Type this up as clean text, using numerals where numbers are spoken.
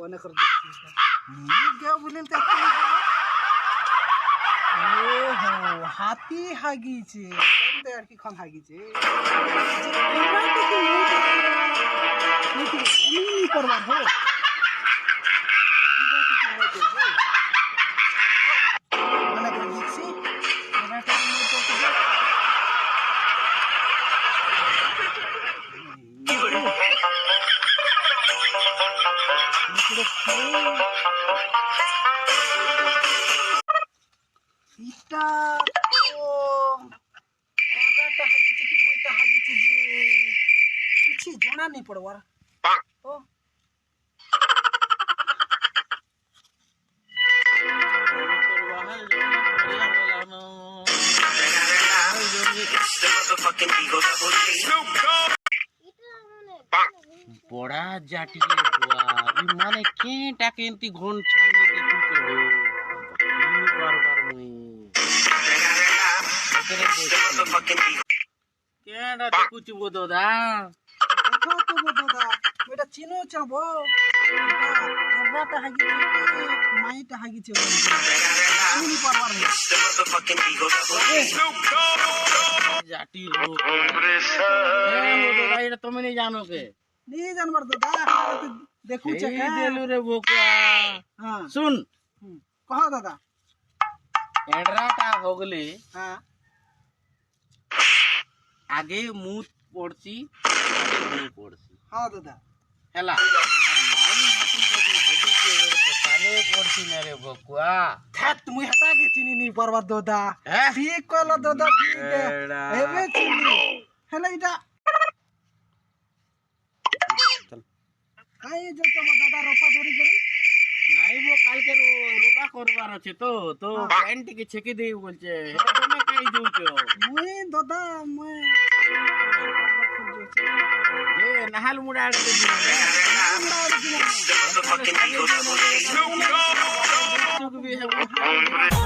মনে করে দেখছি গেও বলেন হাতি হাগিছে আর কি খন হাগিছে করবার হো মনে করে দেখছি এটা হাগিছে কি মইটা হাগিছে যে কিছু জানা নেই পড়বার তো बड़ा जाटिए माने केटा केंती घोन छाने देखुचे हो नी बार मुई ओकरे देखी केटा देखुची बो दादा देखो तो बो दादा बेटा चिनो चाबो एबाटा हागिचे माइटा हागिचे আমি নি পারবার না जाटी लोग दादा এটা তুমি नहीं জানো के नहीं जानवर दादा देखू चका देलु रे बोका हां सुन कहो दादा एड्राटा होगले हां आगे मुंह पड़सी मुंह पड़सी हां दादा हैला मारी हाथी जदी होगी के तो साले पड़सी न रे बोकुआ थत मुई हटा के चिनी नी पारबर दादा ठीक कहला दादा ठीक है एबे चिनी हैला इटा काई जो तो दादा रोपा धरी करी নাই वो কাল के रोपा करबार আছে তো তো প্যান্ট के छेके देई बोलছে তুমি কাই দিউছো মুই দাদা মুই যে নাহাল মুড়া আড়তে দিও না मुड़ा